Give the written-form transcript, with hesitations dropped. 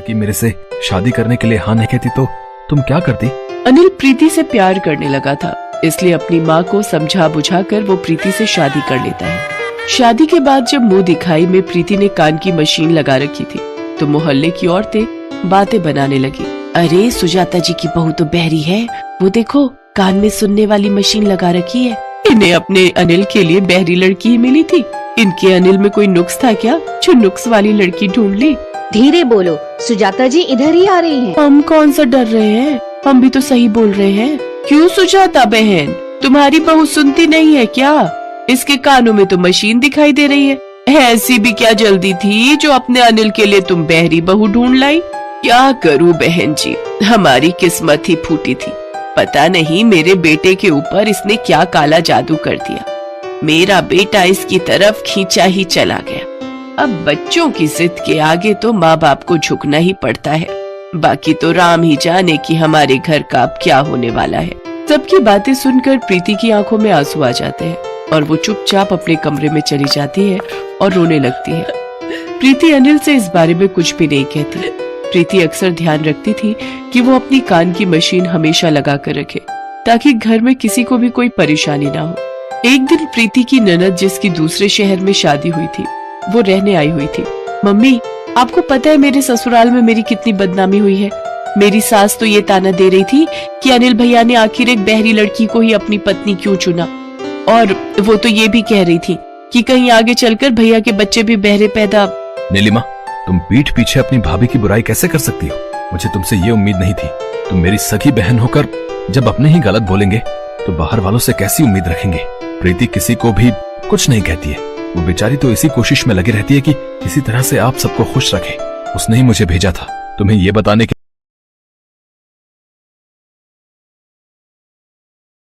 लड़की मेरे से शादी करने के लिए हाँ नहीं कहती तो तुम क्या करती? अनिल प्रीति से प्यार करने लगा था, इसलिए अपनी माँ को समझा बुझा कर वो प्रीति से शादी कर लेता है। शादी के बाद जब मुंह दिखाई में प्रीति ने कान की मशीन लगा रखी थी तो मोहल्ले की औरतें बातें बनाने लगी। अरे सुजाता जी की बहू तो बहरी है, वो देखो कान में सुनने वाली मशीन लगा रखी है। इन्हें अपने अनिल के लिए बहरी लड़की ही मिली थी। इनके अनिल में कोई नुक्स था क्या जो नुक्स वाली लड़की ढूंढ ली? धीरे बोलो, सुजाता जी इधर ही आ रही हैं। हम कौन सा डर रहे हैं, हम भी तो सही बोल रहे हैं। क्यों सुजाता बहन, तुम्हारी बहू सुनती नहीं है क्या? इसके कानों में तो मशीन दिखाई दे रही है। ऐसी भी क्या जल्दी थी जो अपने अनिल के लिए तुम बहरी बहू ढूंढ लाई? क्या करूं बहन जी, हमारी किस्मत ही फूटी थी। पता नहीं मेरे बेटे के ऊपर इसने क्या काला जादू कर दिया। मेरा बेटा इसकी तरफ खींचा ही चला गया। अब बच्चों की जिद के आगे तो माँ बाप को झुकना ही पड़ता है। बाकी तो राम ही जाने कि हमारे घर का अब क्या होने वाला है। सबकी बातें सुनकर प्रीति की आंखों में आंसू आ जाते हैं और वो चुपचाप अपने कमरे में चली जाती है और रोने लगती है। प्रीति अनिल से इस बारे में कुछ भी नहीं कहती। प्रीति अक्सर ध्यान रखती थी कि वो अपनी कान की मशीन हमेशा लगा कर रखे ताकि घर में किसी को भी कोई परेशानी ना हो। एक दिन प्रीति की ननद जिसकी दूसरे शहर में शादी हुई थी वो रहने आई हुई थी। मम्मी, आपको पता है मेरे ससुराल में मेरी कितनी बदनामी हुई है। मेरी सास तो ये ताना दे रही थी कि अनिल भैया ने आखिर एक बहरी लड़की को ही अपनी पत्नी क्यों चुना, और वो तो ये भी कह रही थी कि कहीं आगे चलकर भैया के बच्चे भी बहरे पैदा। नीलिमा, तुम पीठ पीछे अपनी भाभी की बुराई कैसे कर सकती हो? मुझे तुमसे ये उम्मीद नहीं थी। तुम मेरी सगी बहन होकर जब अपने ही गलत बोलेंगे तो बाहर वालों से कैसी उम्मीद रखेंगे? प्रीति किसी को भी कुछ नहीं कहती है। वो बेचारी तो इसी कोशिश में लगी रहती है कि किसी तरह से आप सबको खुश रखे। उसने ही मुझे भेजा था तुम्हें ये बताने के